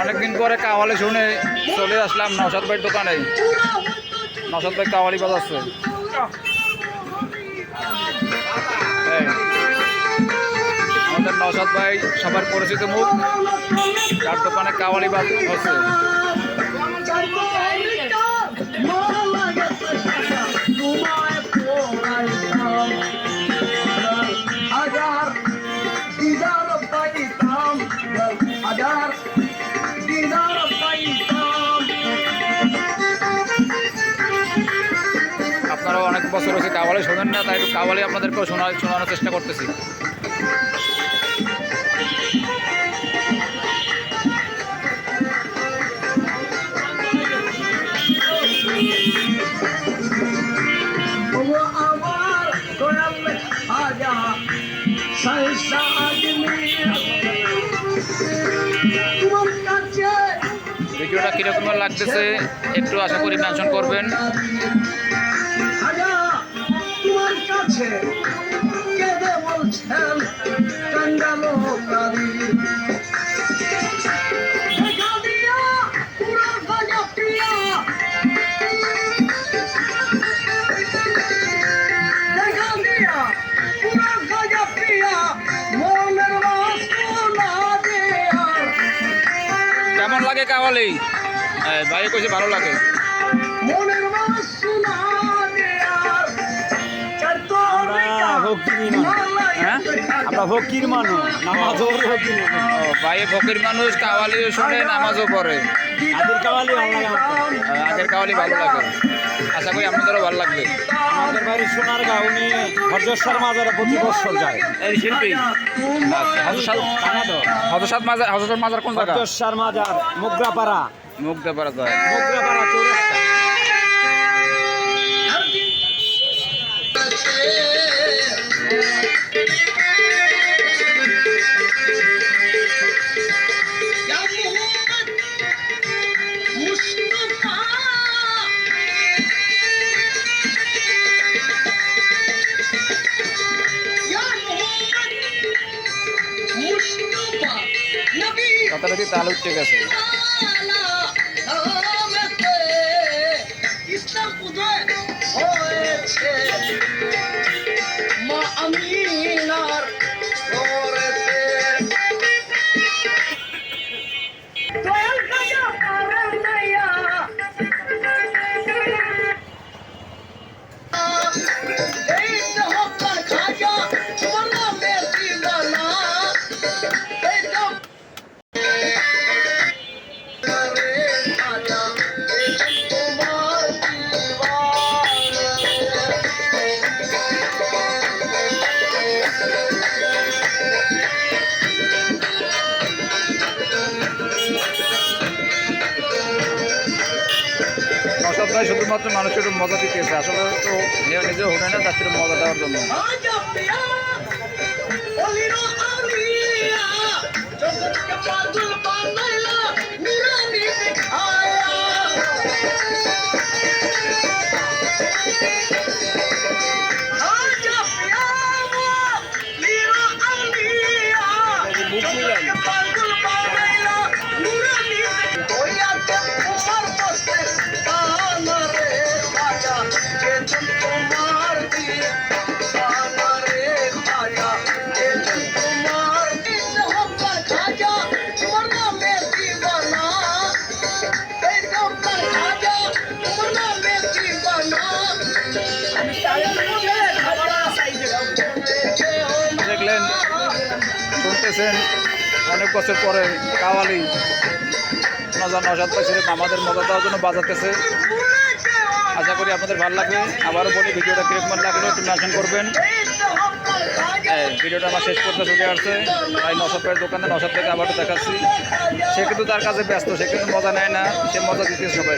অনেকদিন পরে কাওয়ালি শুনে চলে আসলাম নওশাদ ভাইয়ের দোকানে। নওশাদ ভাই কাওয়ালি বাজাচ্ছে। আমাদের নওশাদ ভাই সবার পরিচিত মুখ, যার দোকানে কাওয়ালি বাজ হচ্ছে। আপনারাও অনেক বছর হচ্ছে কাওয়ালি শোনেন না, তাই একটু কাওয়ালি আপনাদেরকেও শোনানোর চেষ্টা করতেছি। ভিডিওটা কিরকম লাগতেছে একটু আশা করি মেনশন করবেন। কেমন লাগে কাওয়ালি? ভাই কইছে ভালো লাগে। আমরা ফকির মানুষ, নামাজও ভাই ফকির মানুষ, কাওয়ালিও শোনে, নামাজও পড়ে। আগের কাওয়ালি ভালো লাগে, আশা করি আপনাদেরও ভালো লাগবে। আমাদের বাড়ির সোনার গাউনি হরজেশ্বর মাজারে প্রতি বছর যায় এই শিল্পী হজরত মাজার কোন জায়গা? হরজেশ্বর মাজার মুগরাপাড়া। মুগদাপাড়া যায়, মুগরাপাড়া চৌরাস্তা। কথাটা দিয়ে তাল উঠতে গেছে। নওশাদ ভাই শুধুমাত্র মানুষের একটু মজা দিতেছে, আসলে তো নিজেও হবে না, যাত্রীর মজা দেওয়ার জন্য। দেখলেন, শুনতেছেন, অনেক বছর পরে কাওয়ালি নওশাদ ভাই ছিলেন আমাদের মজা দেওয়ার জন্য বাজাতেছে। আশা করি আপনাদের ভালো লাগবে। আবারও বলি, ভিডিওটা কিরকম লাগলো একটু মেনশন করবেন। ভিডিওটা আমার শেষ করতে চলে আসছে, তাই নওশাদ ভাইয়ের দোকানে নওশাদ থেকে আবারও দেখাচ্ছি। সে কিন্তু তার কাছে ব্যস্ত, সে কিন্তু মজা নেয় না, সে মজা দিতেছে সবাই।